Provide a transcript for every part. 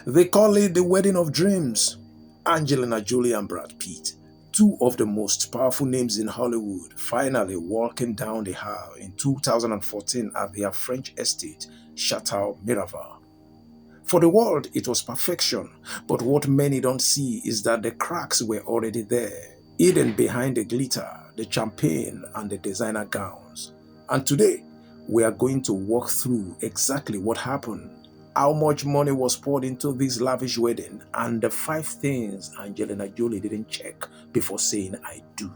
They call it the wedding of dreams. Angelina Jolie and Brad Pitt, two of the most powerful names in Hollywood, finally walking down the aisle in 2014 at their French estate, Château Miraval. For the world, it was perfection, but what many don't see is that the cracks were already there, hidden behind the glitter, the champagne, and the designer gowns. And today, we are going to walk through exactly what happened, how much money was poured into this lavish wedding, and the 5 things Angelina Jolie didn't check before saying I do.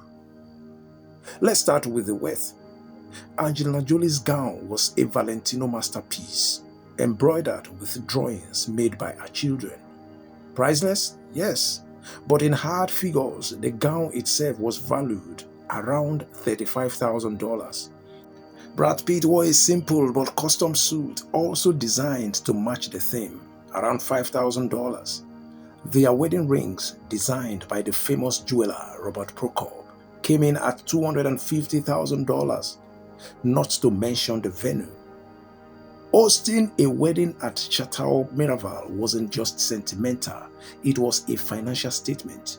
Let's start with the wealth. Angelina Jolie's gown was a Valentino masterpiece, embroidered with drawings made by her children. Priceless? Yes, but in hard figures, the gown itself was valued around $35,000. Brad Pitt wore a simple but custom suit, also designed to match the theme, around $5,000. Their wedding rings, designed by the famous jeweler Robert Prokop, came in at $250,000, not to mention the venue. Hosting a wedding at Château Miraval wasn't just sentimental, it was a financial statement.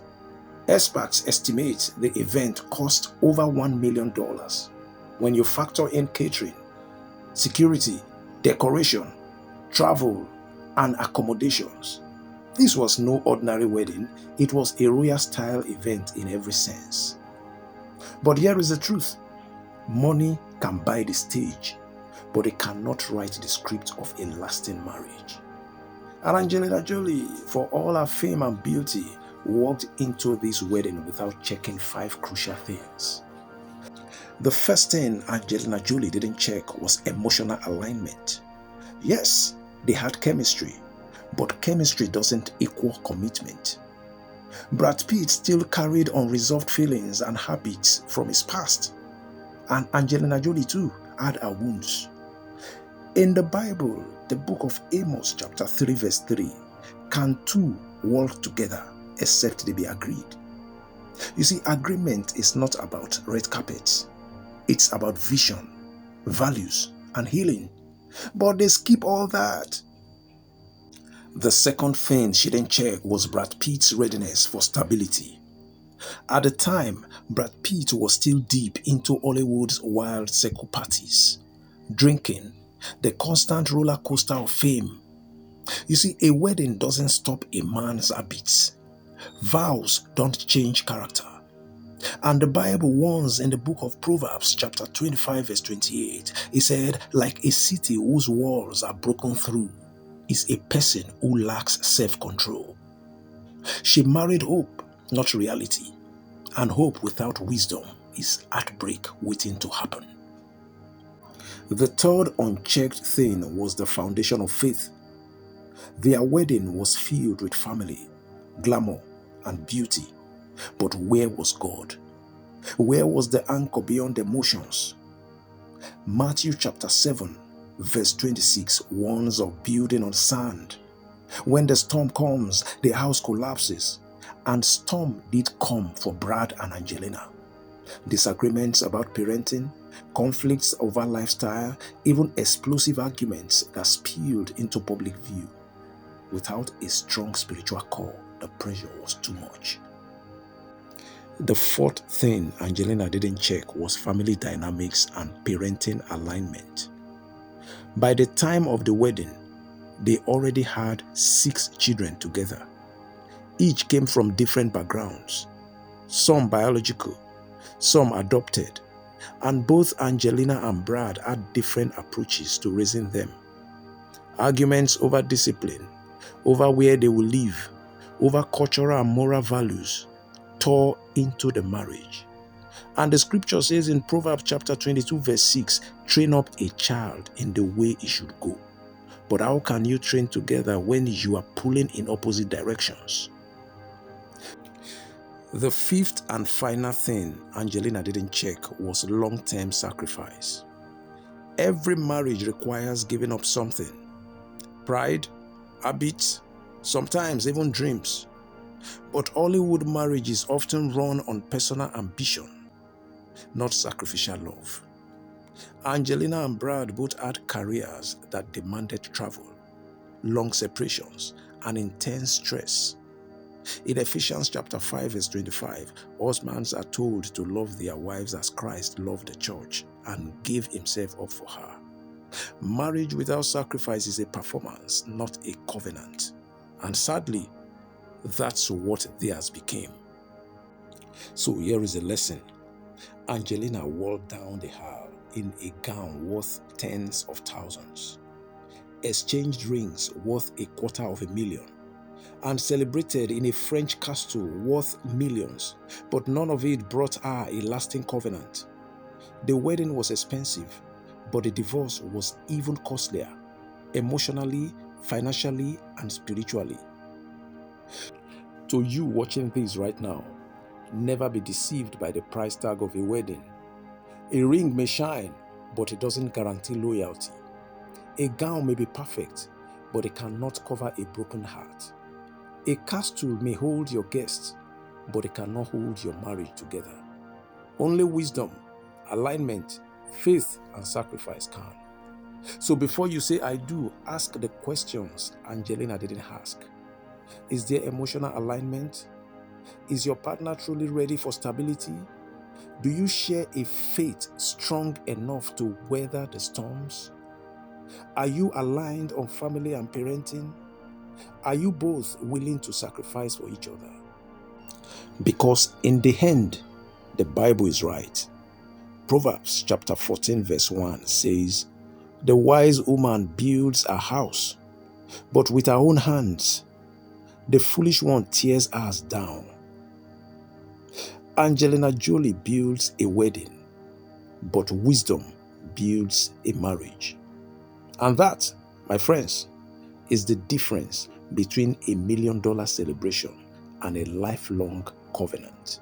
Experts estimate the event cost over $1 million. When you factor in catering, security, decoration, travel, and accommodations, this was no ordinary wedding, it was a royal style event in every sense. But here is the truth. Money can buy the stage, but it cannot write the script of a lasting marriage. And Angelina Jolie, for all her fame and beauty, walked into this wedding without checking 5 crucial things. The first thing Angelina Jolie didn't check was emotional alignment. Yes, they had chemistry, but chemistry doesn't equal commitment. Brad Pitt still carried unresolved feelings and habits from his past, and Angelina Jolie too had her wounds. In the Bible, the book of Amos chapter 3 verse 3, can two walk together except they be agreed? You see, agreement is not about red carpets. It's about vision, values, and healing. But they skip all that. The second thing she didn't check was Brad Pitt's readiness for stability. At the time, Brad Pitt was still deep into Hollywood's wild circle parties, drinking, the constant roller coaster of fame. You see, a wedding doesn't stop a man's habits. Vows don't change character. And the Bible warns in the book of Proverbs chapter 25 verse 28, it said, like a city whose walls are broken through is a person who lacks self-control. She married hope, not reality. And hope without wisdom is heartbreak waiting to happen. The third unchecked thing was the foundation of faith. Their wedding was filled with family, glamour, and beauty. But where was God? Where was the anchor beyond emotions? Matthew chapter 7 verse 26 warns of building on sand. When the storm comes, the house collapses. And storm did come for Brad and Angelina. Disagreements about parenting, conflicts over lifestyle, even explosive arguments that spilled into public view. Without a strong spiritual core, the pressure was too much. The fourth thing Angelina didn't check was family dynamics and parenting alignment. By the time of the wedding, they already had 6 children together. Each came from different backgrounds, some biological, some adopted, and both Angelina and Brad had different approaches to raising them. Arguments over discipline, over where they will live, over cultural and moral values tore into the marriage. And the scripture says in Proverbs chapter 22 verse 6, train up a child in the way he should go. But how can you train together when you are pulling in opposite directions? The fifth and final thing Angelina didn't check was long-term sacrifice. Every marriage requires giving up something. Pride, habits, sometimes even dreams. But Hollywood marriages often run on personal ambition, not sacrificial love. Angelina and Brad both had careers that demanded travel, long separations, and intense stress. In Ephesians chapter 5 verse 25, husbands are told to love their wives as Christ loved the church and gave himself up for her. Marriage without sacrifice is a performance, not a covenant. And sadly, that's what theirs became. So here is a lesson. Angelina walked down the aisle in a gown worth tens of thousands, exchanged rings worth $250,000, and celebrated in a French castle worth millions, but none of it brought her a lasting covenant. The wedding was expensive, but the divorce was even costlier, emotionally, financially, and spiritually. To you watching this right now, never be deceived by the price tag of a wedding. A ring may shine, but it doesn't guarantee loyalty. A gown may be perfect, but it cannot cover a broken heart. A castle may hold your guests, but it cannot hold your marriage together. Only wisdom, alignment, faith, and sacrifice can. So before you say I do, ask the questions Angelina didn't ask. Is there emotional alignment? Is your partner truly ready for stability? Do you share a faith strong enough to weather the storms? Are you aligned on family and parenting? Are you both willing to sacrifice for each other? Because in the end, the Bible is right. Proverbs chapter 14 verse 1 says, "The wise woman builds a house, but with her own hands, the foolish one tears us down." Angelina Jolie builds a wedding, but wisdom builds a marriage. And that, my friends, is the difference between $1 million celebration and a lifelong covenant.